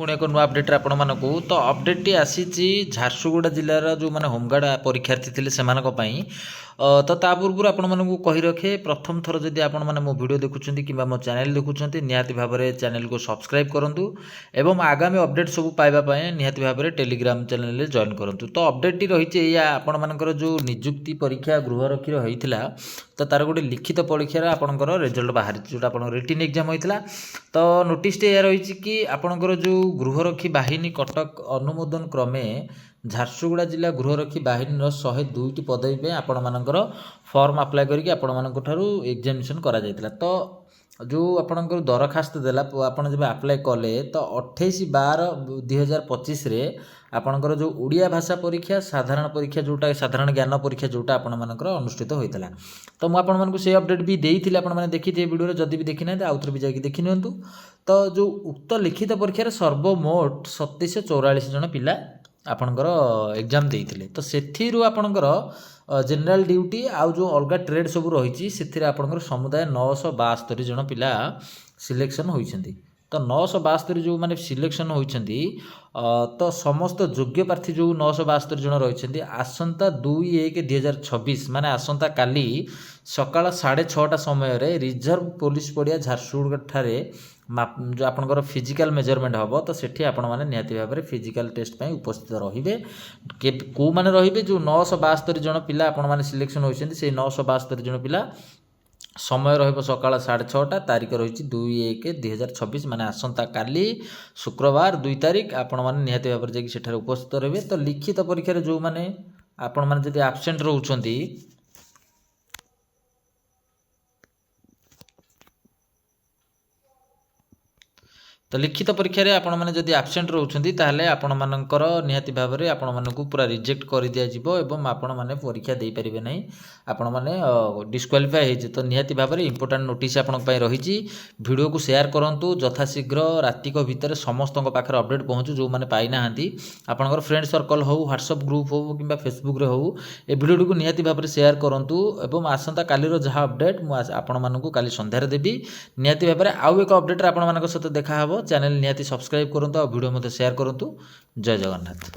पुणी एक नुआ अपडेट आपण मानक तो अपडेट टी आसी झारसुगुड़ा जिलार जो मैंने होमगार्ड परीक्षार्थी थे से तो ता पूर्व आपण मानक कही रखे प्रथम थर जदि आपण मैंने मो वीडियो देखुं कि मो चैनल देखुं निहाती भाव में चैनल को सब्सक्राइब करूँ एवं आगामी अपडेट सब पाइबापी निहाती भाव में टेलीग्राम चैनल जॉइन करूँ तो अपडेट टी रही आपण मानकर जो निजुक्ति परीक्षा गृहरक्षी होता तो तार गोटे लिखित परीक्षार आपंकर रिजल्ट बाहरी जोटा आप रिटिन एग्जाम होता तो नोटिस या रही कि आपंकर जो गृहरक्षी बाहिनी कटक अनुमोदन क्रमे झारसुगुड़ा जिला गृहरक्षी बाहिनी 102टी पदवी आपण मानकर फॉर्म अप्लाई करके आपण मानक एग्जामिनेशन करा जायतिला तो जो आपंकर दरखास्त देला आपन जब अप्लाई कले तो 28/12/2025 रे आपंकर जो उड़िया भाषा परीक्षा साधारण परीक्षा जोटा साधारण ज्ञान परीक्षा जोटा आपण मानकर अनुष्ठित होइतला तो मु आपण मानक से अपडेट भी देइथिले आपण माने देखिथे वीडियो जदि भी देखि ना आउथर भी जाके देखि नियंतु तो जो उक्त लिखित परीक्षा रे सर्वमोट 2744 जन पिला आपणकर एग्जाम देइथिले तो सेथिरु आपणकर जनरल ड्यूटी आउ जो अलग ट्रेड सब रही से आपणकर समुदाय 972 जन पिला सिलेक्शन होइछन्ती तो 972 जो माने सिलेक्शन होइछन्ती तो समस्त योग्य प्रार्थी जो 972 जन रही आसंता 2/1/2026 माने आसंता काली सकाळ 6:30 समय रे रिजर्व पुलिस पड़िया झारसुगुड़ा ठारे जो आपनकर फिजिकल मेजरमेंट हम तो सेठी आपण माने निहाती भाव में फिजिकल टेस्ट पे उपस्थित रहिबे को माने रहिबे जो 972 जन पिला आपण माने सिलेक्शन होइछन्ती से 972 जन पिला समय रहिबो सकाळ 6:30 तारीख रही 2/1/2026 माने आसंता काली शुक्रवार 2 तारीख आपण माने निहाती भाव में जाकि सेठारे उपस्थित रहिबे तो लिखित परीक्षा रे जो माने आपण माने जदि एब्सेंट रहउछन्ती तो लिखित परीक्षा रे आपण माने जदि एब्सेंट रहउछन्ती ताहले आपण मानकर निहाती भाव में आपण मानकू पूरा रिजेक्ट कर दिया जिवो एवं आपण माने परीक्षा दे परिबे नै आपण माने डिस्क्वालिफाई हे जे तो निहाती भाव में इंपोर्टेंट नोटिस आपण पई रही वीडियो को शेयर करंतु यथाशीघ्र राति को भितर समस्त पाखे अपडेट पहुँचू जो मैंने पाई नाहांती आपणकर फ्रेंड सर्कल हो व्हाट्सएप ग्रुप हो कि फेसबुक रे हो ए वीडियो को निहाती भाव में शेयर करंतु एवं आसंता कालीर जहाँ अपडेट मु आपण मानकू काली संध्यारे देबी निहाती भाव में आउ एक अपडेट आपण मानक सहित देखा हबो चैनल निहाती सब्सक्राइब करंतु और वीडियो मते शेयर करंतु जय जगन्नाथ।